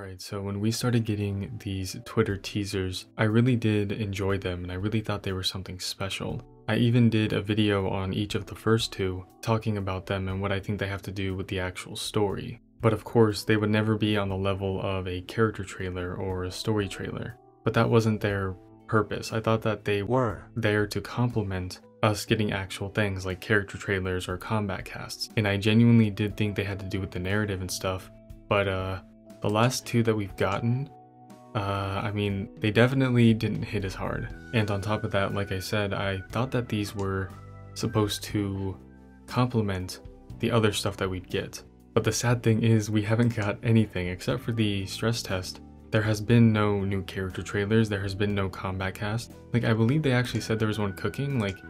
Alright, so when we started getting these Twitter teasers, I really did enjoy them and I really thought they were something special. I even did a video on each of the first two, talking about them and what I think they have to do with the actual story. But of course, they would never be on the level of a character trailer or a story trailer. But that wasn't their purpose. I thought that they were there to complement us getting actual things like character trailers or combat casts. And I genuinely did think they had to do with the narrative and stuff, but the last two that we've gotten, I mean, they definitely didn't hit as hard. And on top of that, like I said, I thought that these were supposed to complement the other stuff that we'd get. But the sad thing is we haven't got anything except for the stress test. There has been no new character trailers, there has been no combat cast. Like, I believe they actually said there was one cooking, like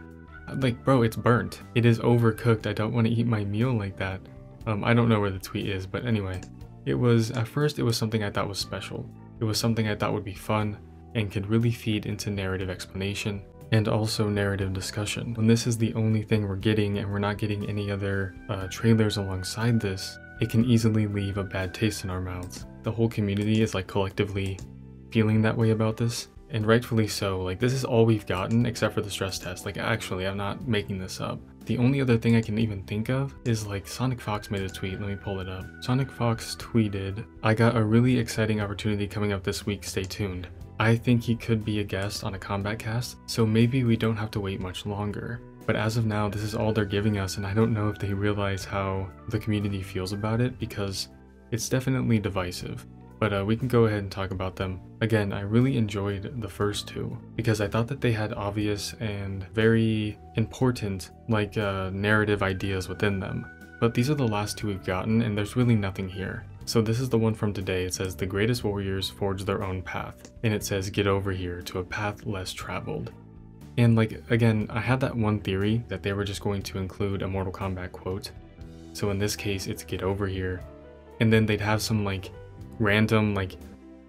bro, it's burnt. It is overcooked, I don't want to eat my meal like that. I don't know where the tweet is, but anyway. At first it was something I thought was special. It was something I thought would be fun and could really feed into narrative explanation and also narrative discussion. When this is the only thing we're getting and we're not getting any other trailers alongside this, it can easily leave a bad taste in our mouths. The whole community is like collectively feeling that way about this, and rightfully so. Like, this is all we've gotten except for the stress test. Like, actually, I'm not making this up. The only other thing I can even think of is like Sonic Fox made a tweet. Let me pull it up. Sonic Fox tweeted, "I got a really exciting opportunity coming up this week, stay tuned. I think he could be a guest on a combat cast, so maybe we don't have to wait much longer." But as of now, this is all they're giving us, and I don't know if they realize how the community feels about it, because it's definitely divisive. But we can go ahead and talk about them. Again, I really enjoyed the first two because I thought that they had obvious and very important narrative ideas within them. But these are the last two we've gotten, and there's really nothing here. So this is the one from today. It says, "The greatest warriors forge their own path." And it says, "Get over here to a path less traveled." And again, I had that one theory that they were just going to include a Mortal Kombat quote. So in this case, it's "Get over here." And then they'd have some random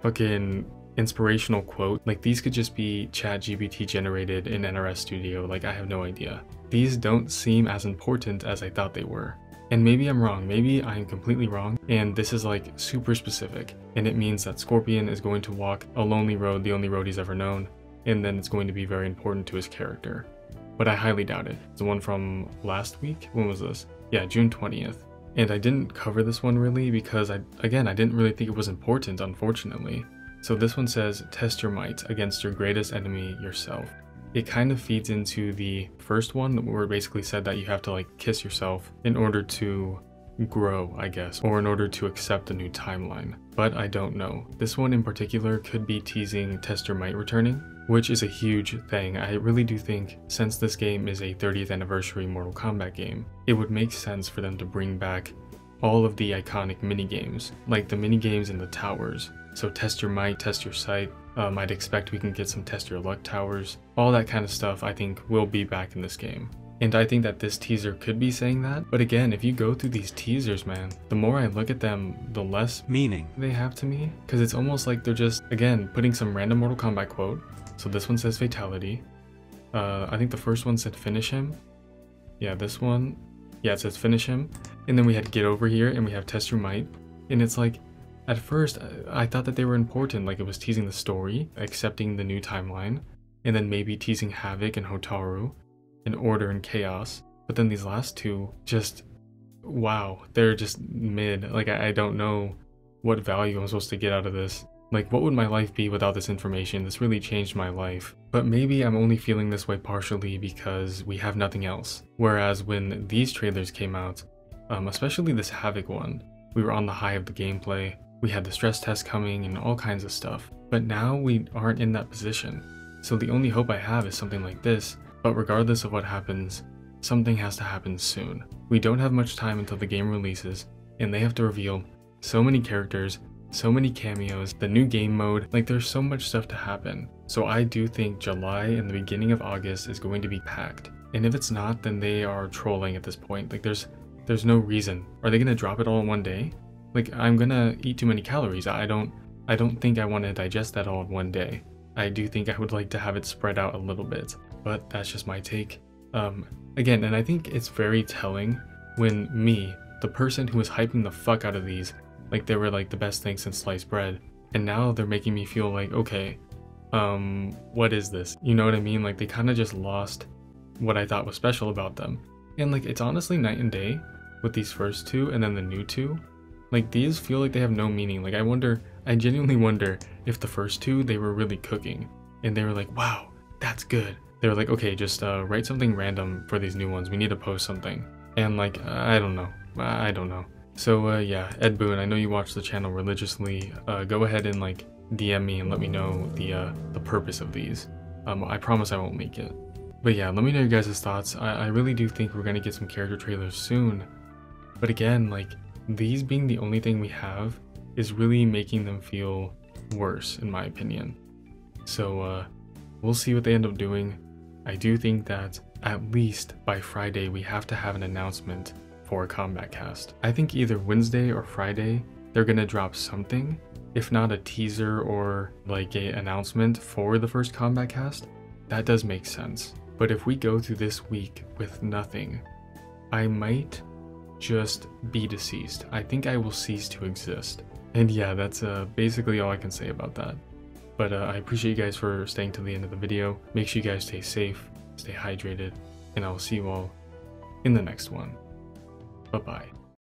fucking inspirational quote. These could just be ChatGPT generated in NRS Studio. I have no idea. These don't seem as important as I thought they were. And maybe I'm wrong, maybe I'm completely wrong, and this is super specific, and it means that Scorpion is going to walk a lonely road, the only road he's ever known, and then it's going to be very important to his character. But I highly doubt it. The one from last week? When was this? Yeah, June 20th. And I didn't cover this one really because I didn't really think it was important, unfortunately. So this one says, "Test your might against your greatest enemy, yourself." It kind of feeds into the first one where it basically said that you have to kiss yourself in order to grow, I guess, or in order to accept a new timeline. But I don't know. This one in particular could be teasing Test Your Might returning, which is a huge thing. I really do think, since this game is a 30th anniversary Mortal Kombat game, it would make sense for them to bring back all of the iconic minigames, like the minigames in the towers. So Test Your Might, Test Your Sight, I'd expect we can get some Test Your Luck towers. All that kind of stuff I think will be back in this game. And I think that this teaser could be saying that, but again, if you go through these teasers, man, the more I look at them, the less meaning they have to me, because it's almost like they're just, again, putting some random Mortal Kombat quote. So this one says fatality. I think the first one said finish him. Yeah, this one, yeah, it says finish him. And then we had Get Over Here, and we have Test Your Might. And it's at first, I thought that they were important, it was teasing the story, accepting the new timeline, and then maybe teasing Havoc and Hotaru, and Order and Chaos. But then these last two, just, wow, they're just mid. I don't know what value I'm supposed to get out of this. What would my life be without this information? This really changed my life. But maybe I'm only feeling this way partially because we have nothing else. Whereas when these trailers came out, especially this Havoc one, we were on the high of the gameplay. We had the stress test coming and all kinds of stuff. But now we aren't in that position. So the only hope I have is something like this. But regardless of what happens, something has to happen soon. We don't have much time until the game releases, and they have to reveal so many characters, so many cameos, the new game mode, there's so much stuff to happen. So I do think July and the beginning of August is going to be packed. And if it's not, then they are trolling at this point. There's no reason. Are they gonna drop it all in one day? I'm gonna eat too many calories. I don't think I want to digest that all in one day. I do think I would like to have it spread out a little bit, but that's just my take. Again, and I think it's very telling when me, the person who was hyping the fuck out of these, Like they were like the best thing since sliced bread. And now they're making me feel like, okay, what is this? You know what I mean? Like they kind of just lost what I thought was special about them. And like it's honestly night and day with these first two and then the new two. Like these feel like they have no meaning. Like I genuinely wonder if the first two, they were really cooking and they were like, wow, that's good. They were like, okay, just write something random for these new ones. We need to post something. And like, I don't know. So yeah, Ed Boon, I know you watch the channel religiously. Go ahead and like DM me and let me know the purpose of these. I promise I won't make it. But yeah, let me know your guys' thoughts. I really do think we're gonna get some character trailers soon. But again, like these being the only thing we have is really making them feel worse in my opinion. So we'll see what they end up doing. I do think that at least by Friday we have to have an announcement for a Kombat cast. I think either Wednesday or Friday they're gonna drop something, if not a teaser or like a announcement for the first Kombat cast. That does make sense. But if we go through this week with nothing, I might just be deceased. I think I will cease to exist. And yeah, that's basically all I can say about that. But I appreciate you guys for staying to the end of the video. Make sure you guys stay safe, stay hydrated, and I will see you all in the next one. Bye-bye.